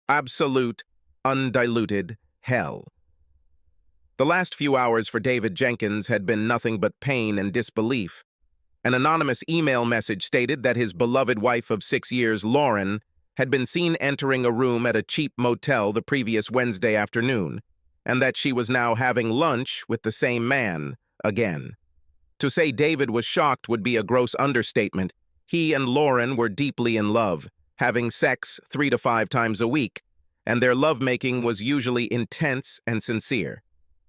Absolute, undiluted hell. The last few hours for David Jenkins had been nothing but pain and disbelief. An anonymous email message stated that his beloved wife of 6 years, Lauren, had been seen entering a room at a cheap motel the previous Wednesday afternoon, and that she was now having lunch with the same man again. To say David was shocked would be a gross understatement. He and Lauren were deeply in love, having sex 3 to 5 times a week, and their lovemaking was usually intense and sincere.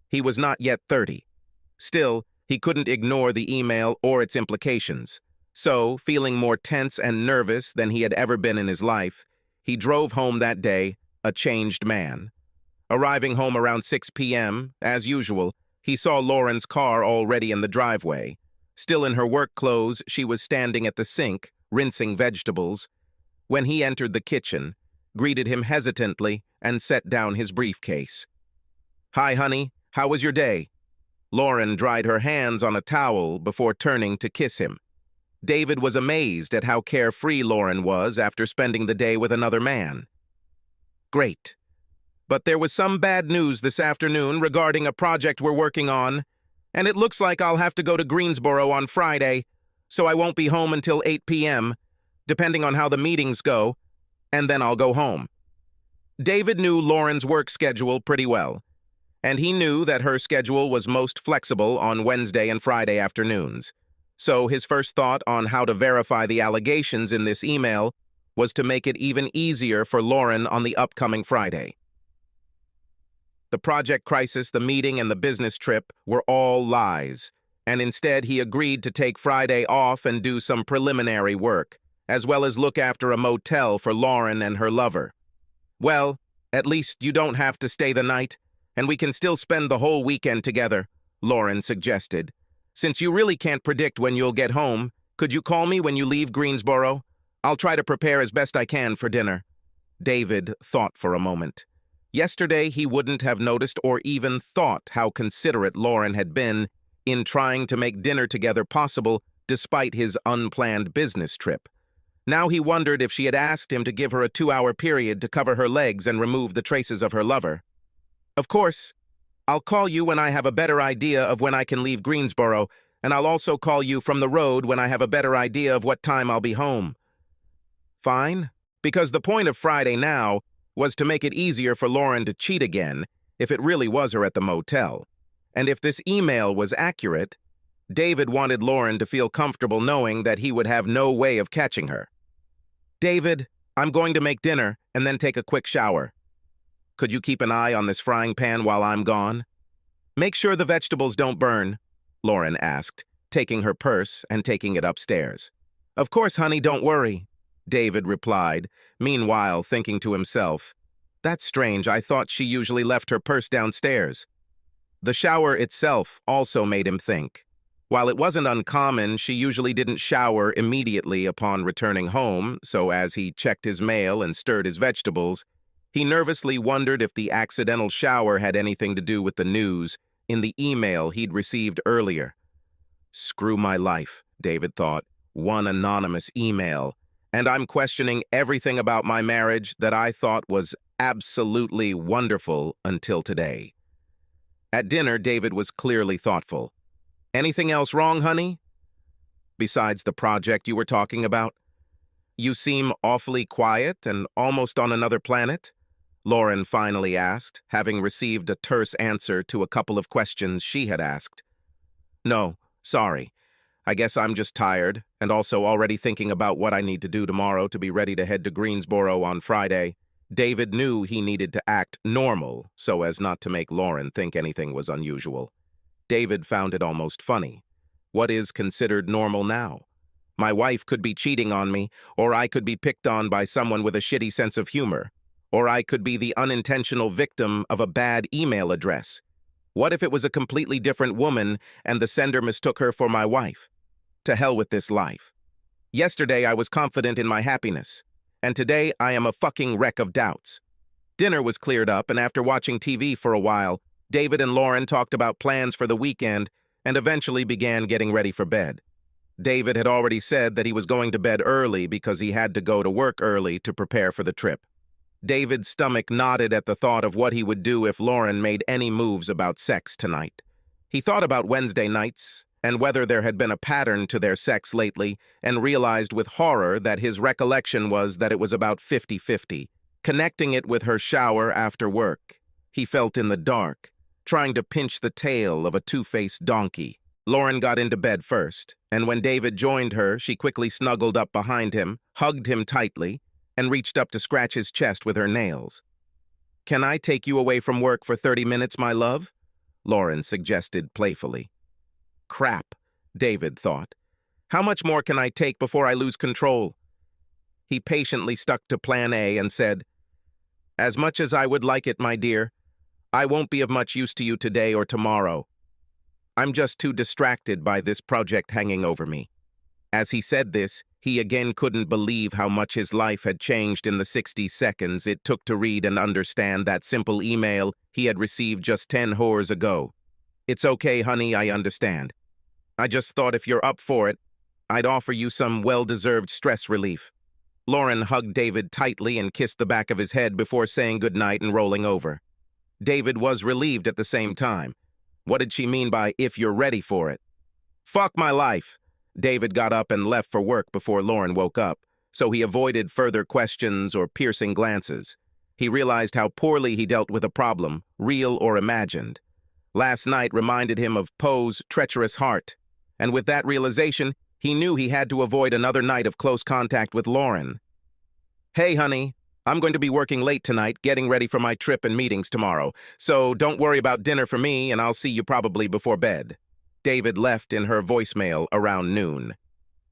He was not yet 30. Still, he couldn't ignore the email or its implications. So, feeling more tense and nervous than he had ever been in his life, he drove home that day, a changed man. Arriving home around 6 p.m., as usual, he saw Lauren's car already in the driveway. Still in her work clothes, she was standing at the sink, rinsing vegetables, when he entered the kitchen, greeted him hesitantly, and set down his briefcase. "Hi, honey. How was your day?" Lauren dried her hands on a towel before turning to kiss him. David was amazed at how carefree Lauren was after spending the day with another man. "Great. But there was some bad news this afternoon regarding a project we're working on, and it looks like I'll have to go to Greensboro on Friday, so I won't be home until 8 p.m., depending on how the meetings go, and then I'll go home." David knew Lauren's work schedule pretty well, and he knew that her schedule was most flexible on Wednesday and Friday afternoons. So his first thought on how to verify the allegations in this email was to make it even easier for Lauren on the upcoming Friday. The project crisis, the meeting, and the business trip were all lies, and instead he agreed to take Friday off and do some preliminary work, as well as look after a motel for Lauren and her lover. "Well, at least you don't have to stay the night, and we can still spend the whole weekend together," Lauren suggested. "Since you really can't predict when you'll get home, could you call me when you leave Greensboro? I'll try to prepare as best I can for dinner." David thought for a moment. Yesterday, he wouldn't have noticed or even thought how considerate Lauren had been in trying to make dinner together possible despite his unplanned business trip. Now he wondered if she had asked him to give her a 2-hour period to cover her legs and remove the traces of her lover. "Of course, I'll call you when I have a better idea of when I can leave Greensboro, and I'll also call you from the road when I have a better idea of what time I'll be home." Fine, because the point of Friday now was to make it easier for Lauren to cheat again if it really was her at the motel. And if this email was accurate, David wanted Lauren to feel comfortable knowing that he would have no way of catching her. "David, I'm going to make dinner and then take a quick shower. Could you keep an eye on this frying pan while I'm gone? Make sure the vegetables don't burn," Lauren asked, taking her purse and taking it upstairs. "Of course, honey, don't worry," David replied, meanwhile thinking to himself, "That's strange, I thought she usually left her purse downstairs." The shower itself also made him think. While it wasn't uncommon, she usually didn't shower immediately upon returning home, so as he checked his mail and stirred his vegetables, he nervously wondered if the accidental shower had anything to do with the news in the email he'd received earlier. Screw my life, David thought. One anonymous email, and I'm questioning everything about my marriage that I thought was absolutely wonderful until today. At dinner, David was clearly thoughtful. "Anything else wrong, honey? Besides the project you were talking about? You seem awfully quiet and almost on another planet," Lauren finally asked, having received a terse answer to a couple of questions she had asked. "No, sorry. I guess I'm just tired, and also already thinking about what I need to do tomorrow to be ready to head to Greensboro on Friday." David knew he needed to act normal so as not to make Lauren think anything was unusual. David found it almost funny. What is considered normal now? My wife could be cheating on me, or I could be picked on by someone with a shitty sense of humor, or I could be the unintentional victim of a bad email address. What if it was a completely different woman and the sender mistook her for my wife? To hell with this life. Yesterday I was confident in my happiness, and today I am a fucking wreck of doubts. Dinner was cleared up, and after watching TV for a while, David and Lauren talked about plans for the weekend and eventually began getting ready for bed. David had already said that he was going to bed early because he had to go to work early to prepare for the trip. David's stomach knotted at the thought of what he would do if Lauren made any moves about sex tonight. He thought about Wednesday nights and whether there had been a pattern to their sex lately, and realized with horror that his recollection was that it was about 50-50. Connecting it with her shower after work, he felt in the dark, trying to pinch the tail of a two-faced donkey. Lauren got into bed first, and when David joined her, she quickly snuggled up behind him, hugged him tightly, and reached up to scratch his chest with her nails. "Can I take you away from work for 30 minutes, my love?" Lauren suggested playfully. Crap, David thought. How much more can I take before I lose control? He patiently stuck to plan A and said, "As much as I would like it, my dear, I won't be of much use to you today or tomorrow. I'm just too distracted by this project hanging over me." As he said this, he again couldn't believe how much his life had changed in the 60 seconds it took to read and understand that simple email he had received just 10 hours ago. "It's okay, honey, I understand. I just thought if you're up for it, I'd offer you some well-deserved stress relief." Lauren hugged David tightly and kissed the back of his head before saying goodnight and rolling over. David was relieved at the same time. What did she mean by, "if you're ready for it"? Fuck my life! David got up and left for work before Lauren woke up, so he avoided further questions or piercing glances. He realized how poorly he dealt with a problem, real or imagined. Last night reminded him of Poe's treacherous heart, and with that realization, he knew he had to avoid another night of close contact with Lauren. "Hey, honey, I'm going to be working late tonight, getting ready for my trip and meetings tomorrow, so don't worry about dinner for me, and I'll see you probably before bed." David left in her voicemail around noon.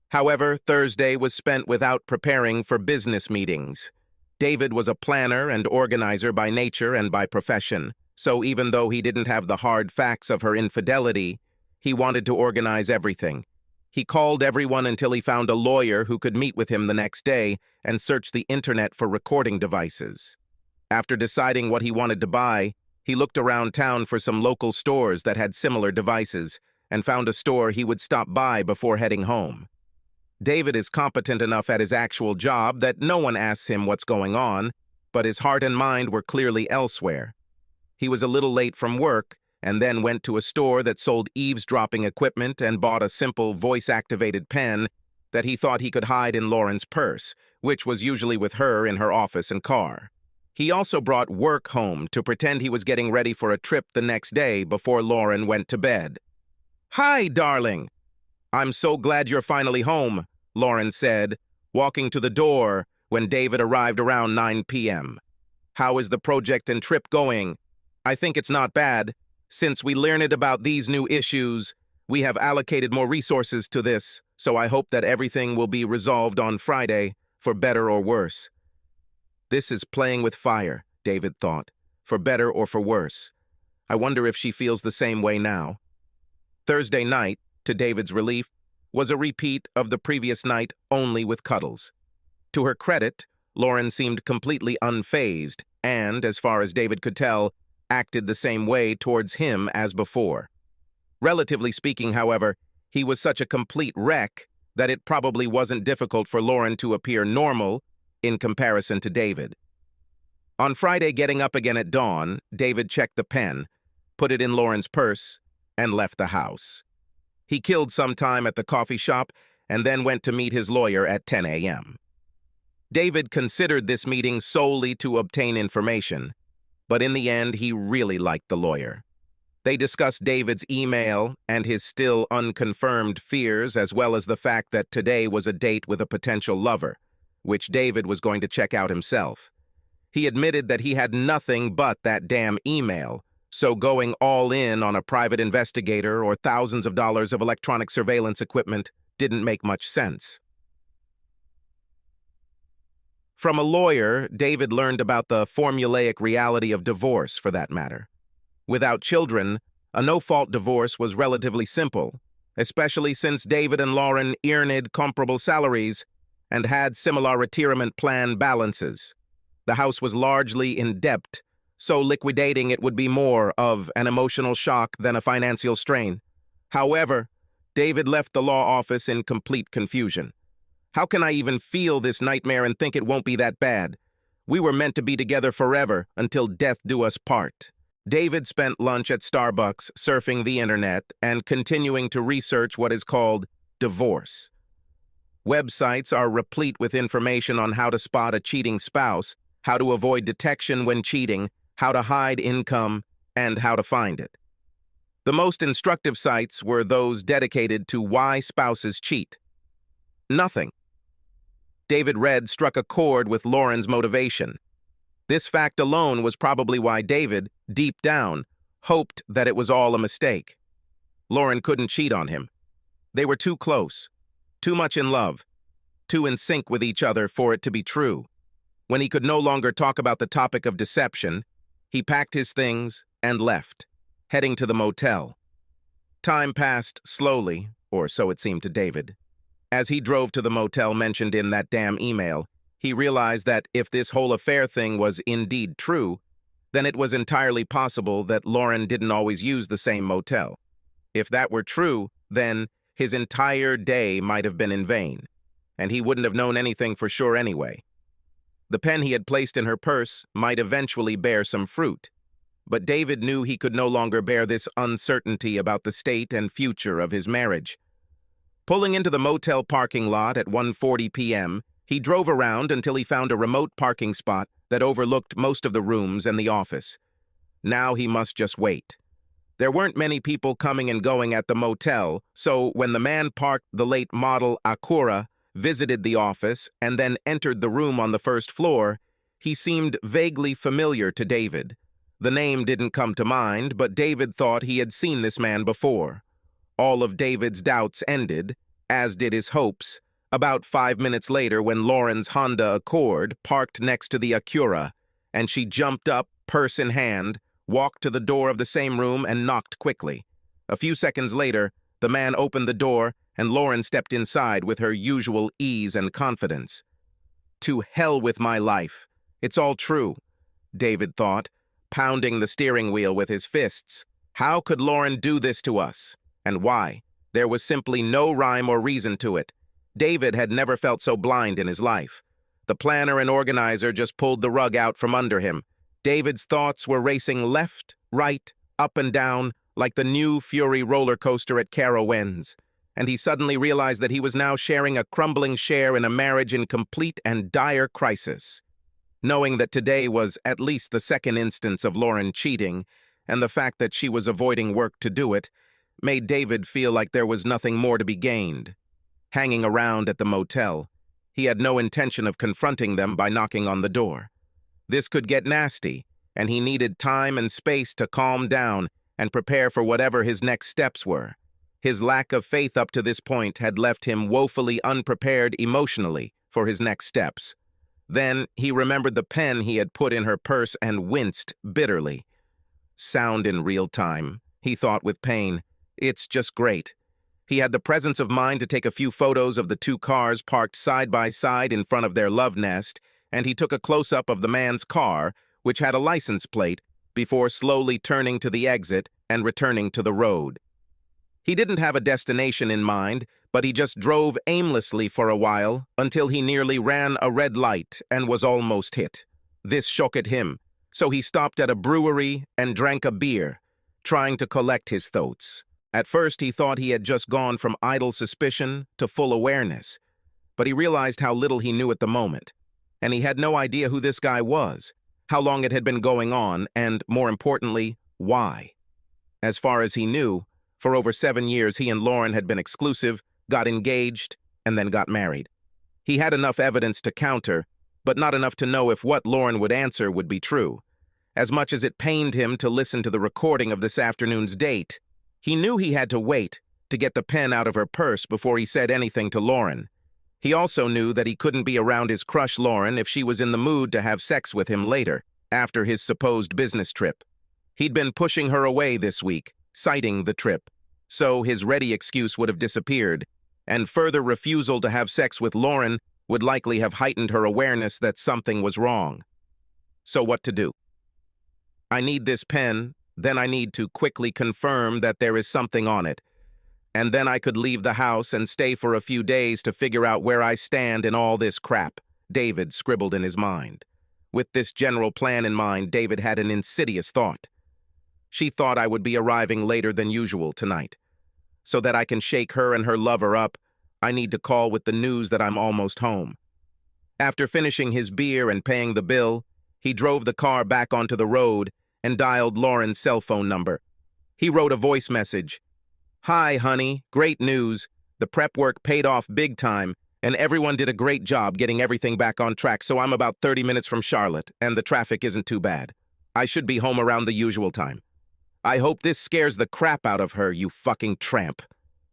However, Thursday was spent without preparing for business meetings. David was a planner and organizer by nature and by profession, so even though he didn't have the hard facts of her infidelity, he wanted to organize everything. He called everyone until he found a lawyer who could meet with him the next day and searched the internet for recording devices. After deciding what he wanted to buy, he looked around town for some local stores that had similar devices and found a store he would stop by before heading home. David is competent enough at his actual job that no one asks him what's going on, but his heart and mind were clearly elsewhere. He was a little late from work and then went to a store that sold eavesdropping equipment and bought a simple voice-activated pen that he thought he could hide in Lauren's purse, which was usually with her in her office and car. He also brought work home to pretend he was getting ready for a trip the next day before Lauren went to bed. "Hi, darling. I'm so glad you're finally home," Lauren said, walking to the door when David arrived around 9 p.m. "How is the project and trip going? I think it's not bad. Since we learned about these new issues, we have allocated more resources to this, so I hope that everything will be resolved on Friday, for better or worse." This is playing with fire, David thought, for better or for worse. I wonder if she feels the same way now. Thursday night, to David's relief, was a repeat of the previous night, only with cuddles. To her credit, Lauren seemed completely unfazed and, as far as David could tell, acted the same way towards him as before. Relatively speaking, however, he was such a complete wreck that it probably wasn't difficult for Lauren to appear normal in comparison to David. On Friday, getting up again at dawn, David checked the pen, put it in Lauren's purse, and left the house. He killed some time at the coffee shop and then went to meet his lawyer at 10 a.m. David considered this meeting solely to obtain information, but in the end, he really liked the lawyer. They discussed David's email and his still unconfirmed fears, as well as the fact that today was a date with a potential lover, which David was going to check out himself. He admitted that he had nothing but that damn email, so going all in on a private investigator or thousands of dollars of electronic surveillance equipment didn't make much sense. From a lawyer, David learned about the formulaic reality of divorce, for that matter. Without children, a no-fault divorce was relatively simple, especially since David and Lauren earned comparable salaries and had similar retirement plan balances. The house was largely in debt, so liquidating it would be more of an emotional shock than a financial strain. However, David left the law office in complete confusion. How can I even feel this nightmare and think it won't be that bad? We were meant to be together forever until death do us part. David spent lunch at Starbucks surfing the internet and continuing to research what is called divorce. Websites are replete with information on how to spot a cheating spouse, how to avoid detection when cheating, how to hide income, and how to find it. The most instructive sites were those dedicated to why spouses cheat. Nothing. David read struck a chord with Lauren's motivation. This fact alone was probably why David, deep down, hoped that it was all a mistake. Lauren couldn't cheat on him. They were too close, too much in love, too in sync with each other for it to be true. When he could no longer talk about the topic of deception, he packed his things and left, heading to the motel. Time passed slowly, or so it seemed to David. As he drove to the motel mentioned in that damn email, he realized that if this whole affair thing was indeed true, then it was entirely possible that Lauren didn't always use the same motel. If that were true, then his entire day might have been in vain, and he wouldn't have known anything for sure anyway. The pen he had placed in her purse might eventually bear some fruit, but David knew he could no longer bear this uncertainty about the state and future of his marriage. Pulling into the motel parking lot at 1:40 p.m., he drove around until he found a remote parking spot that overlooked most of the rooms and the office. Now he must just wait. There weren't many people coming and going at the motel, so when the man parked the late model Acura, visited the office, and then entered the room on the first floor, he seemed vaguely familiar to David. The name didn't come to mind, but David thought he had seen this man before. All of David's doubts ended, as did his hopes, about 5 minutes later when Lauren's Honda Accord parked next to the Acura, and she jumped up, purse in hand, walked to the door of the same room and knocked quickly. A few seconds later, the man opened the door and Lauren stepped inside with her usual ease and confidence. To hell with my life. It's all true, David thought, pounding the steering wheel with his fists. How could Lauren do this to us? And why? There was simply no rhyme or reason to it. David had never felt so blind in his life. The planner and organizer just pulled the rug out from under him. David's thoughts were racing left, right, up and down, like the new Fury roller coaster at Carowinds. And he suddenly realized that he was now sharing a crumbling share in a marriage in complete and dire crisis. Knowing that today was at least the second instance of Lauren cheating, and the fact that she was avoiding work to do it, made David feel like there was nothing more to be gained. Hanging around at the motel, he had no intention of confronting them by knocking on the door. This could get nasty, and he needed time and space to calm down and prepare for whatever his next steps were. His lack of faith up to this point had left him woefully unprepared emotionally for his next steps. Then he remembered the pen he had put in her purse and winced bitterly. Sound in real time, he thought with pain. It's just great. He had the presence of mind to take a few photos of the two cars parked side by side in front of their love nest, and he took a close-up of the man's car, which had a license plate, before slowly turning to the exit and returning to the road. He didn't have a destination in mind, but he just drove aimlessly for a while until he nearly ran a red light and was almost hit. This shocked him, so he stopped at a brewery and drank a beer, trying to collect his thoughts. At first, he thought he had just gone from idle suspicion to full awareness, but he realized how little he knew at the moment, and he had no idea who this guy was, how long it had been going on, and, more importantly, why. As far as he knew, for over 7 years he and Lauren had been exclusive, got engaged, and then got married. He had enough evidence to counter, but not enough to know if what Lauren would answer would be true. As much as it pained him to listen to the recording of this afternoon's date, he knew he had to wait to get the pen out of her purse before he said anything to Lauren. He also knew that he couldn't be around his crush Lauren if she was in the mood to have sex with him later, after his supposed business trip. He'd been pushing her away this week, citing the trip, so his ready excuse would have disappeared, and further refusal to have sex with Lauren would likely have heightened her awareness that something was wrong. So what to do? I need this pen, then I need to quickly confirm that there is something on it, and then I could leave the house and stay for a few days to figure out where I stand in all this crap, David scribbled in his mind. With this general plan in mind, David had an insidious thought. She thought I would be arriving later than usual tonight. So that I can shake her and her lover up, I need to call with the news that I'm almost home. After finishing his beer and paying the bill, he drove the car back onto the road and dialed Lauren's cell phone number. He wrote a voice message. "Hi, honey, great news. The prep work paid off big time, and everyone did a great job getting everything back on track, so I'm about 30 minutes from Charlotte, and the traffic isn't too bad. I should be home around the usual time. I hope this scares the crap out of her, you fucking tramp,"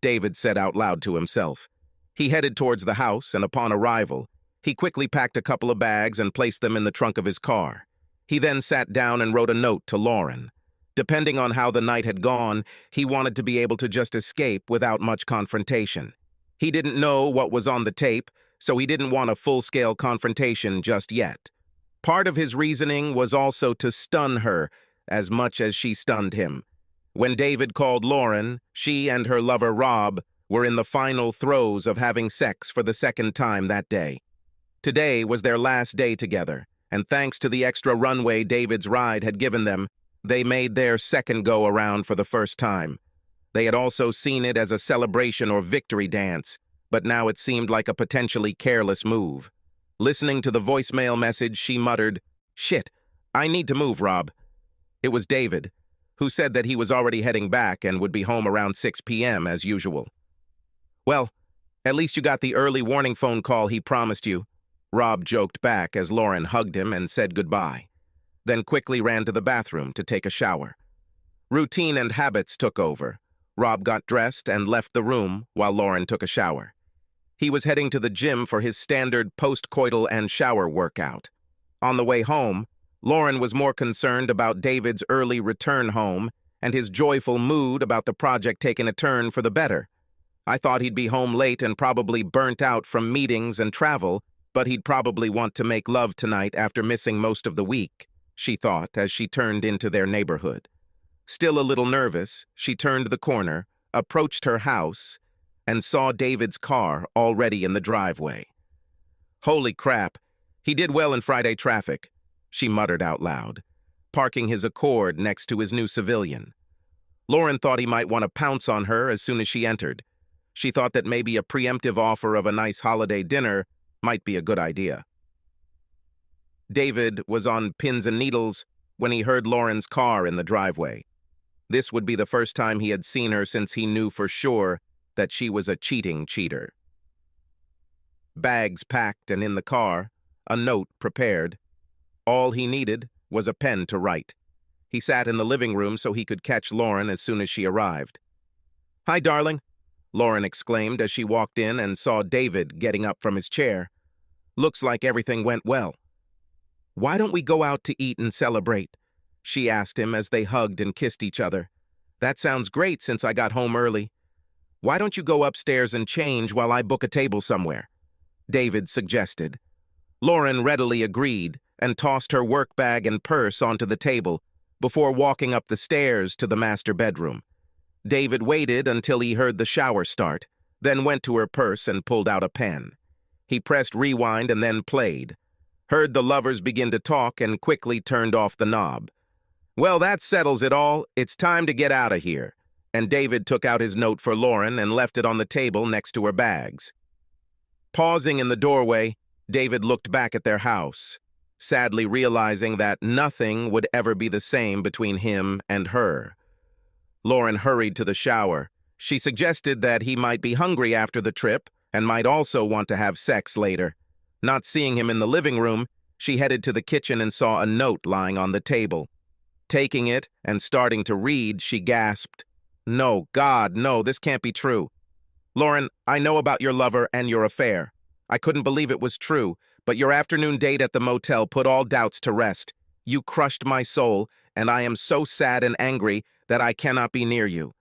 David said out loud to himself. He headed towards the house, and upon arrival, he quickly packed a couple of bags and placed them in the trunk of his car. He then sat down and wrote a note to Lauren. Depending on how the night had gone, he wanted to be able to just escape without much confrontation. He didn't know what was on the tape, so he didn't want a full-scale confrontation just yet. Part of his reasoning was also to stun her, as much as she stunned him. When David called Lauren, she and her lover Rob were in the final throes of having sex for the second time that day. Today was their last day together, and thanks to the extra runway David's ride had given them, they made their second go-around for the first time. They had also seen it as a celebration or victory dance, but now it seemed like a potentially careless move. Listening to the voicemail message, she muttered, "Shit, I need to move, Rob." It was David, who said that he was already heading back and would be home around 6 p.m. as usual. "Well, at least you got the early warning phone call he promised you," Rob joked back as Lauren hugged him and said goodbye, then quickly ran to the bathroom to take a shower. Routine and habits took over. Rob got dressed and left the room while Lauren took a shower. He was heading to the gym for his standard post-coital and shower workout. On the way home, Lauren was more concerned about David's early return home and his joyful mood about the project taking a turn for the better. "I thought he'd be home late and probably burnt out from meetings and travel, but he'd probably want to make love tonight after missing most of the week," she thought as she turned into their neighborhood. Still a little nervous, she turned the corner, approached her house, and saw David's car already in the driveway. "Holy crap, he did well in Friday traffic," she muttered out loud, parking his Accord next to his new civilian. Lauren thought he might want to pounce on her as soon as she entered. She thought that maybe a preemptive offer of a nice holiday dinner might be a good idea. David was on pins and needles when he heard Lauren's car in the driveway. This would be the first time he had seen her since he knew for sure that she was a cheating cheater. Bags packed and in the car, a note prepared. All he needed was a pen to write. He sat in the living room so he could catch Lauren as soon as she arrived. "Hi, darling," Lauren exclaimed as she walked in and saw David getting up from his chair. "Looks like everything went well." "Why don't we go out to eat and celebrate?" she asked him as they hugged and kissed each other. "That sounds great since I got home early. Why don't you go upstairs and change while I book a table somewhere?" David suggested. Lauren readily agreed and tossed her work bag and purse onto the table before walking up the stairs to the master bedroom. David waited until he heard the shower start, then went to her purse and pulled out a pen. He pressed rewind and then played, heard the lovers begin to talk, and quickly turned off the knob. "Well, that settles it all. It's time to get out of here." And David took out his note for Lauren and left it on the table next to her bags. Pausing in the doorway, David looked back at their house, sadly realizing that nothing would ever be the same between him and her. Lauren hurried to the shower. She suggested that he might be hungry after the trip and might also want to have sex later. Not seeing him in the living room, she headed to the kitchen and saw a note lying on the table. Taking it and starting to read, she gasped, "No, God, no, this can't be true. Lauren, I know about your lover and your affair. I couldn't believe it was true, but your afternoon date at the motel put all doubts to rest. You crushed my soul, and I am so sad and angry that I cannot be near you.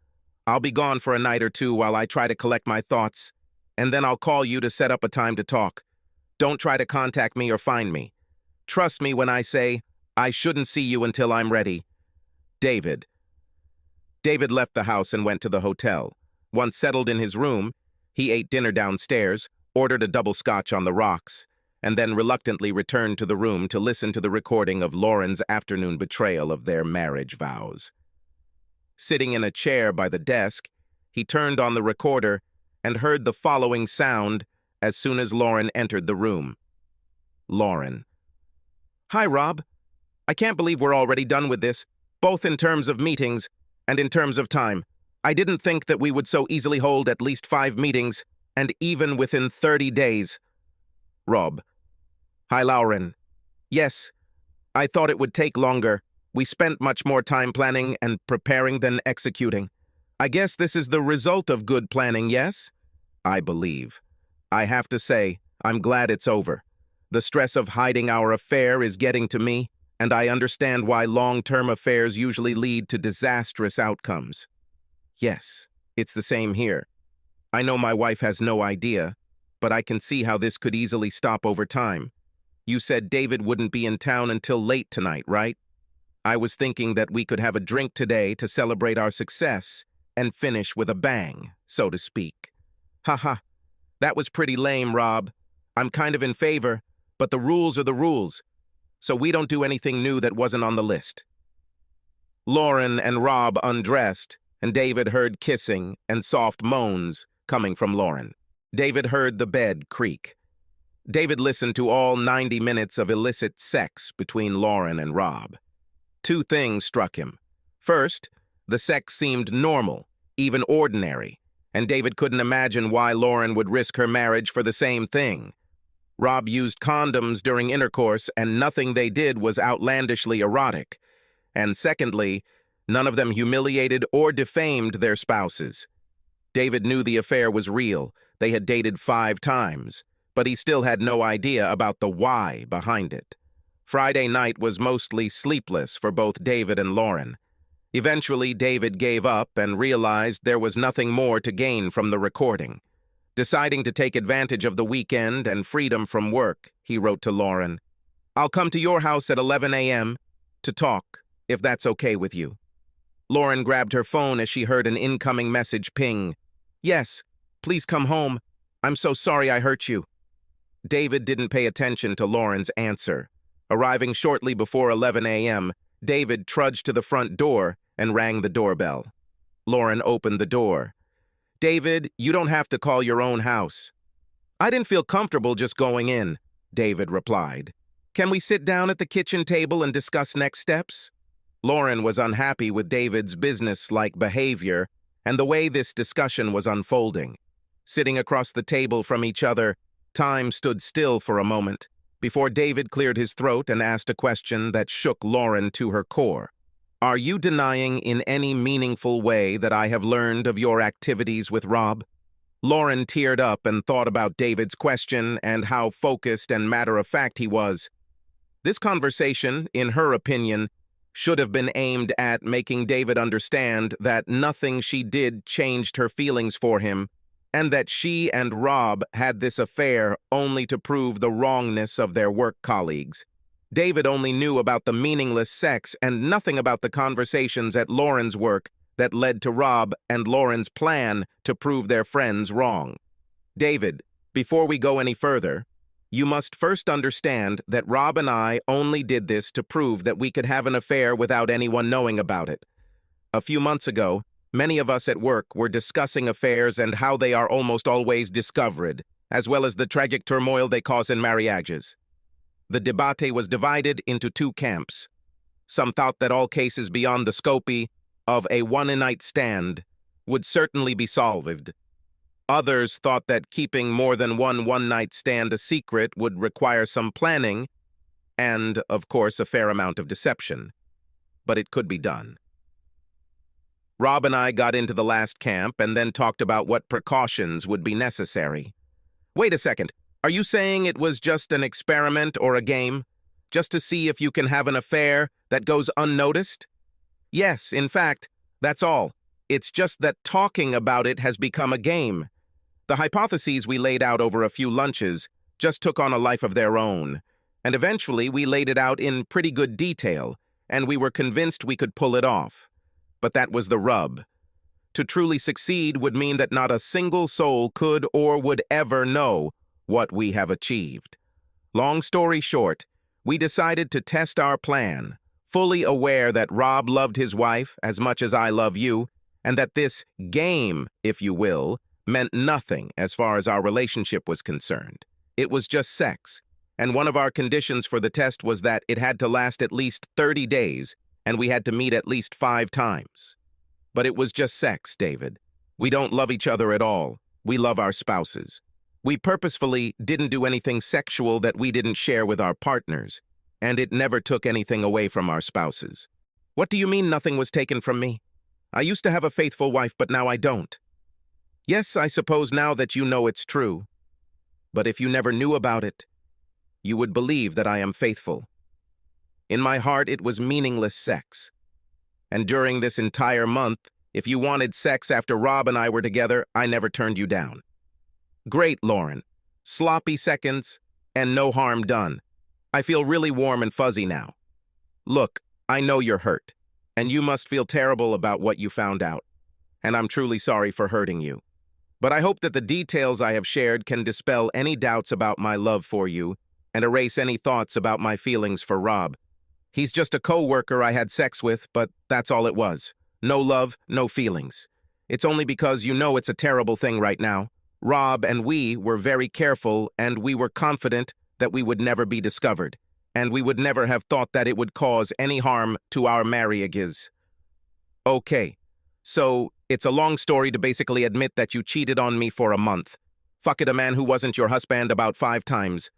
I'll be gone for a night or two while I try to collect my thoughts, and then I'll call you to set up a time to talk. Don't try to contact me or find me. Trust me when I say I shouldn't see you until I'm ready. David." David left the house and went to the hotel. Once settled in his room, he ate dinner downstairs, ordered a double scotch on the rocks, and then reluctantly returned to the room to listen to the recording of Lauren's afternoon betrayal of their marriage vows. Sitting in a chair by the desk, he turned on the recorder and heard the following sound as soon as Lauren entered the room. Lauren. Hi, Rob. I can't believe we're already done with this, both in terms of meetings and in terms of time. I didn't think that we would so easily hold at least 5 meetings, and even within 30 days. Rob. Hi, Lauren. Yes, I thought it would take longer. We spent much more time planning and preparing than executing. I guess this is the result of good planning, yes? I believe. I have to say, I'm glad it's over. The stress of hiding our affair is getting to me, and I understand why long-term affairs usually lead to disastrous outcomes. Yes, it's the same here. I know my wife has no idea, but I can see how this could easily stop over time. You said David wouldn't be in town until late tonight, right? I was thinking that we could have a drink today to celebrate our success and finish with a bang, so to speak. Haha, that was pretty lame, Rob. I'm kind of in favor, but the rules are the rules, so we don't do anything new that wasn't on the list. Lauren and Rob undressed, and David heard kissing and soft moans coming from Lauren. David heard the bed creak. David listened to all 90 minutes of illicit sex between Lauren and Rob. 2 things struck him. First, the sex seemed normal, even ordinary, and David couldn't imagine why Lauren would risk her marriage for the same thing. Rob used condoms during intercourse, and nothing they did was outlandishly erotic. And secondly, none of them humiliated or defamed their spouses. David knew the affair was real. They had dated 5 times, but he still had no idea about the why behind it. Friday night was mostly sleepless for both David and Lauren. Eventually, David gave up and realized there was nothing more to gain from the recording. Deciding to take advantage of the weekend and freedom from work, he wrote to Lauren, "I'll come to your house at 11 a.m. to talk, if that's okay with you." Lauren grabbed her phone as she heard an incoming message ping. "Yes, please come home. I'm so sorry I hurt you." David didn't pay attention to Lauren's answer. Arriving shortly before 11 a.m., David trudged to the front door and rang the doorbell. Lauren opened the door. "David, you don't have to call your own house." "I didn't feel comfortable just going in," David replied. "Can we sit down at the kitchen table and discuss next steps?" Lauren was unhappy with David's business-like behavior and the way this discussion was unfolding. Sitting across the table from each other, time stood still for a moment before David cleared his throat and asked a question that shook Lauren to her core. "Are you denying in any meaningful way that I have learned of your activities with Rob?" Lauren teared up and thought about David's question and how focused and matter-of-fact he was. This conversation, in her opinion, should have been aimed at making David understand that nothing she did changed her feelings for him, and that she and Rob had this affair only to prove the wrongness of their work colleagues. David only knew about the meaningless sex and nothing about the conversations at Lauren's work that led to Rob and Lauren's plan to prove their friends wrong. "David, before we go any further, you must first understand that Rob and I only did this to prove that we could have an affair without anyone knowing about it. A few months ago, many of us at work were discussing affairs and how they are almost always discovered, as well as the tragic turmoil they cause in marriages. The debate was divided into 2 camps. Some thought that all cases beyond the scope of a one-night stand would certainly be solved. Others thought that keeping more than one-night stand a secret would require some planning and, of course, a fair amount of deception. But it could be done. Rob and I got into the last camp and then talked about what precautions would be necessary. Wait a second. Are you saying it was just an experiment or a game? Just to see if you can have an affair that goes unnoticed? Yes, in fact, that's all. It's just that talking about it has become a game. The hypotheses we laid out over a few lunches just took on a life of their own, and eventually we laid it out in pretty good detail, and we were convinced we could pull it off. But that was the rub. To truly succeed would mean that not a single soul could or would ever know what we have achieved. Long story short, we decided to test our plan, fully aware that Rob loved his wife as much as I love you, and that this game, if you will, meant nothing as far as our relationship was concerned. It was just sex, and one of our conditions for the test was that it had to last at least 30 days, and we had to meet at least 5 times. But it was just sex, David. We don't love each other at all. We love our spouses. We purposefully didn't do anything sexual that we didn't share with our partners, and it never took anything away from our spouses. What do you mean nothing was taken from me? I used to have a faithful wife, but now I don't. Yes, I suppose now that you know it's true. But if you never knew about it, you would believe that I am faithful. In my heart, it was meaningless sex. And during this entire month, if you wanted sex after Rob and I were together, I never turned you down. Great, Lauren. Sloppy seconds and no harm done. I feel really warm and fuzzy now. Look, I know you're hurt, and you must feel terrible about what you found out, and I'm truly sorry for hurting you. But I hope that the details I have shared can dispel any doubts about my love for you and erase any thoughts about my feelings for Rob. He's just a co-worker I had sex with, but that's all it was. No love, no feelings. It's only because you know it's a terrible thing right now. Rob and we were very careful, and we were confident that we would never be discovered, and we would never have thought that it would cause any harm to our marriages. Okay, so it's a long story to basically admit that you cheated on me for a month, fucked a man who wasn't your husband about 5 times,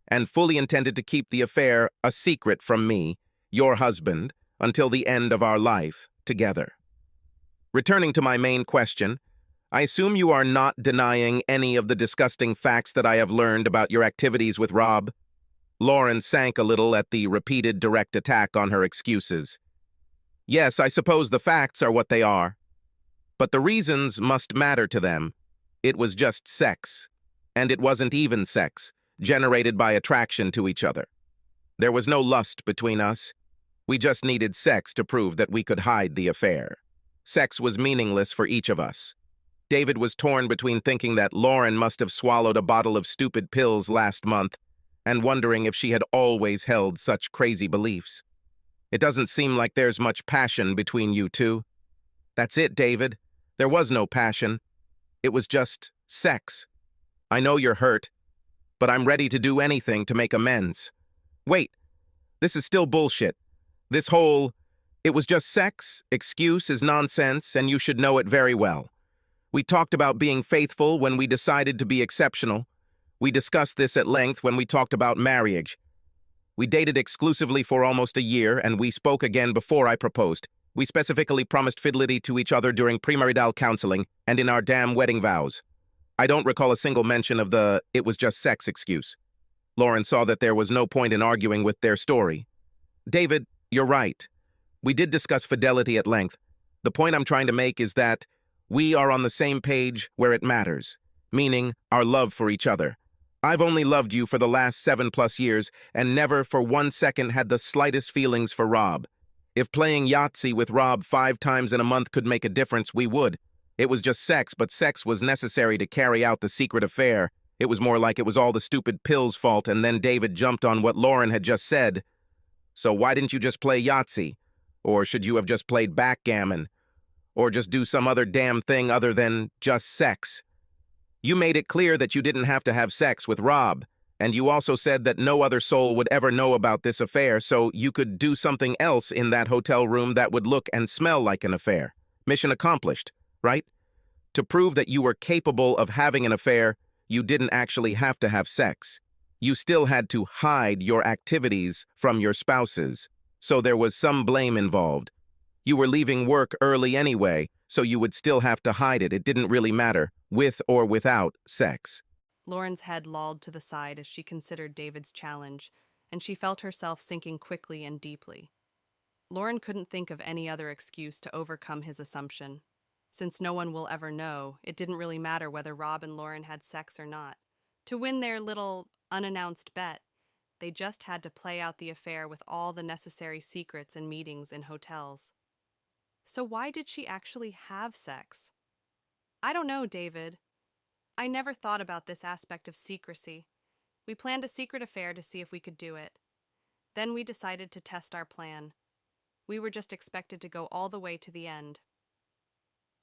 and fully intended to keep the affair a secret from me, your husband, until the end of our life together. Returning to my main question, I assume you are not denying any of the disgusting facts that I have learned about your activities with Rob. Lauren sank a little at the repeated direct attack on her excuses. Yes, I suppose the facts are what they are. But the reasons must matter to them. It was just sex. And it wasn't even sex, generated by attraction to each other. There was no lust between us. We just needed sex to prove that we could hide the affair. Sex was meaningless for each of us. David was torn between thinking that Lauren must have swallowed a bottle of stupid pills last month and wondering if she had always held such crazy beliefs. It doesn't seem like there's much passion between you two. That's it, David. There was no passion. It was just sex. I know you're hurt, but I'm ready to do anything to make amends. Wait, this is still bullshit. This whole, it was just sex, excuse is nonsense, and you should know it very well. We talked about being faithful when we decided to be exceptional. We discussed this at length when we talked about marriage. We dated exclusively for almost a year, and we spoke again before I proposed. We specifically promised fidelity to each other during premarital counseling and in our damn wedding vows. I don't recall a single mention of the "it was just sex" excuse. Lauren saw that there was no point in arguing with their story. David, you're right. We did discuss fidelity at length. The point I'm trying to make is that we are on the same page where it matters, meaning our love for each other. I've only loved you for the last 7+ years and never for 1 second had the slightest feelings for Rob. If playing Yahtzee with Rob 5 times in a month could make a difference, we would. It was just sex, but sex was necessary to carry out the secret affair. It was more like it was all the stupid pills' fault, and then David jumped on what Lauren had just said. So why didn't you just play Yahtzee? Or should you have just played backgammon? Or just do some other damn thing other than just sex? You made it clear that you didn't have to have sex with Rob, and you also said that no other soul would ever know about this affair, so you could do something else in that hotel room that would look and smell like an affair. Mission accomplished, right? To prove that you were capable of having an affair, you didn't actually have to have sex. You still had to hide your activities from your spouses, so there was some blame involved. You were leaving work early anyway, so you would still have to hide it. It didn't really matter, with or without sex. Lauren's head lolled to the side as she considered David's challenge, and she felt herself sinking quickly and deeply. Lauren couldn't think of any other excuse to overcome his assumption. Since no one will ever know, it didn't really matter whether Rob and Lauren had sex or not. To win their little, unannounced bet, they just had to play out the affair with all the necessary secrets and meetings in hotels. So why did she actually have sex? I don't know, David. I never thought about this aspect of secrecy. We planned a secret affair to see if we could do it. Then we decided to test our plan. We were just expected to go all the way to the end.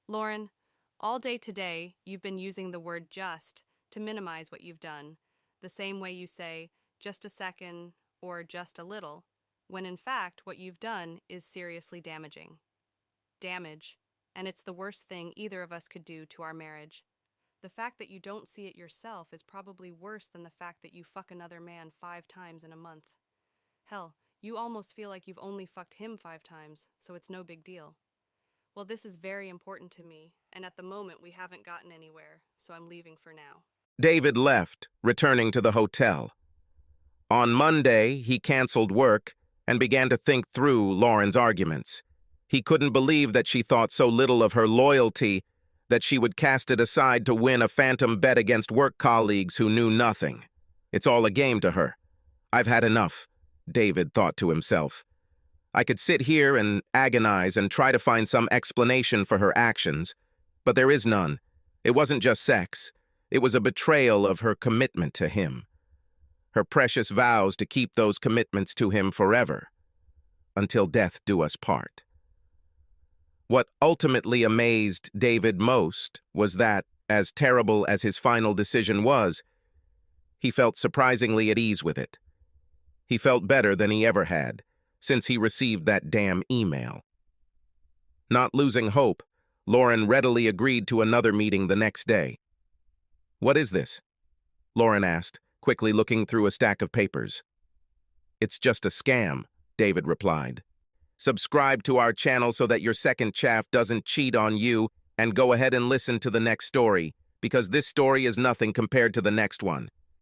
Lauren, all day today, you've been using the word just to minimize what you've done, the same way you say, just a second or just a little, when in fact what you've done is seriously damaging. Damage, and it's the worst thing either of us could do to our marriage. The fact that you don't see it yourself is probably worse than the fact that you fuck another man 5 times in a month. Hell, you almost feel like you've only fucked him 5 times, so it's no big deal. Well, this is very important to me, and at the moment we haven't gotten anywhere, so I'm leaving for now. David left, returning to the hotel. On Monday, he canceled work and began to think through Lauren's arguments. He couldn't believe that she thought so little of her loyalty that she would cast it aside to win a phantom bet against work colleagues who knew nothing. It's all a game to her. I've had enough, David thought to himself. I could sit here and agonize and try to find some explanation for her actions, but there is none. It wasn't just sex. It was a betrayal of her commitment to him. Her precious vows to keep those commitments to him forever, until death do us part. What ultimately amazed David most was that, as terrible as his final decision was, he felt surprisingly at ease with it. He felt better than he ever had, since he received that damn email. Not losing hope, Lauren readily agreed to another meeting the next day. "What is this?" Lauren asked, quickly looking through a stack of papers. "It's just a scam," David replied. "Subscribe to our channel so that your second chaff doesn't cheat on you, and go ahead and listen to the next story, because this story is nothing compared to the next one.